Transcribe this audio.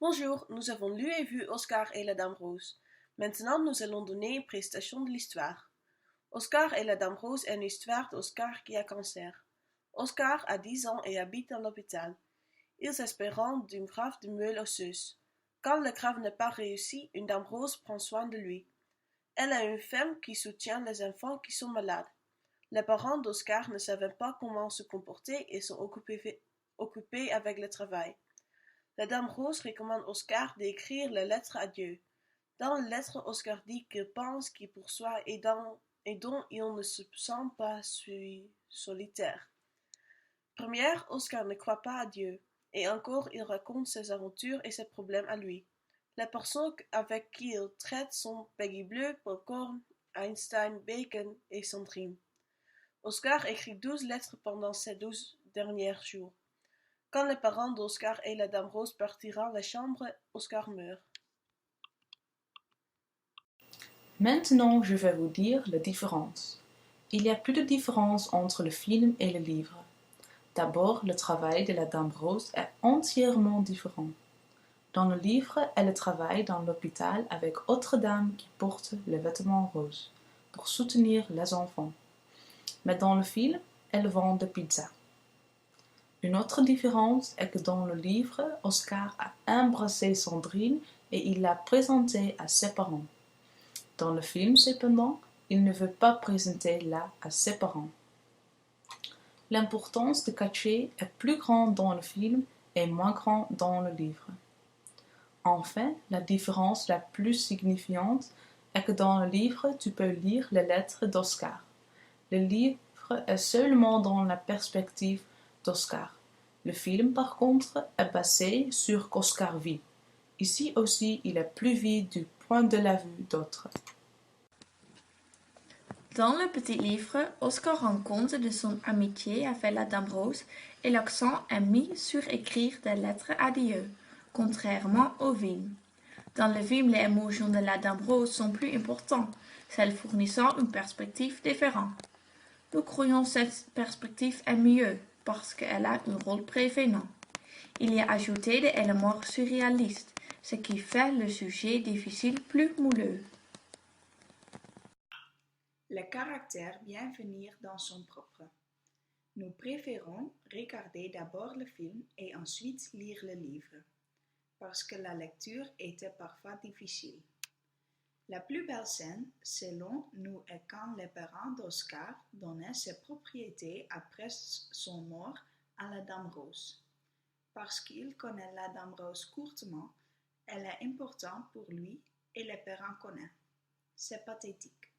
Bonjour, nous avons lu et vu Oscar et la Dame Rose. Maintenant, nous allons donner une prestation de l'histoire. Oscar et la Dame Rose est une histoire d'Oscar qui a cancer. Oscar a 10 ans et habite dans l'hôpital. Ils espèrent d'une greffe de moelle osseuse. Quand la greffe n'est pas réussie, une Dame Rose prend soin de lui. Elle est une femme qui soutient les enfants qui sont malades. Les parents d'Oscar ne savaient pas comment se comporter et sont occupés avec le travail. La Dame Rose recommande Oscar d'écrire la lettre à Dieu. Dans la lettre, Oscar dit qu'il pense qu'il poursuit et dont il ne se sent pas solitaire. Première, Oscar ne croit pas à Dieu, et encore il raconte ses aventures et ses problèmes à lui. Les personnes avec qui il traite sont Peggy Bleu, Popcorn, Einstein, Bacon et Sandrine. Oscar écrit 12 lettres pendant ces 12 derniers jours. Quand les parents d'Oscar et la Dame Rose partiront de la chambre, Oscar meurt. Maintenant, je vais vous dire la différence. Il y a plus de différence entre le film et le livre. D'abord, le travail de la Dame Rose est entièrement différent. Dans le livre, elle travaille dans l'hôpital avec autres dames qui portent les vêtements roses pour soutenir les enfants. Mais dans le film, elle vend des pizzas. Une autre différence est que dans le livre, Oscar a embrassé Sandrine et il l'a présentée à ses parents. Dans le film, cependant, il ne veut pas présenter là à ses parents. L'importance de cacher est plus grande dans le film et moins grande dans le livre. Enfin, la différence la plus signifiante est que dans le livre, tu peux lire les lettres d'Oscar. Le livre est seulement dans la perspective d'Oscar. Le film, par contre, est basé sur qu'Oscar vit. Ici aussi, il est plus vu du point de la vue d'autres. Dans le petit livre, Oscar rend compte de son amitié avec la Dame Rose et l'accent est mis sur écrire des lettres à Dieu, contrairement au film. Dans le film, les émotions de la Dame Rose sont plus importantes, celles fournissant une perspective différente. Nous croyons que cette perspective est mieux parce qu'elle a un rôle prévenant. Il y a ajouté des éléments surréalistes, ce qui fait le sujet difficile plus moelleux. Le caractère vient venir dans son propre. Nous préférons regarder d'abord le film et ensuite lire le livre, parce que la lecture était parfois difficile. La plus belle scène, selon nous, est quand les parents d'Oscar donnaient ses propriétés après son mort à la Dame Rose. Parce qu'il connaît la Dame Rose courtement, elle est importante pour lui et les parents connaissent. C'est pathétique.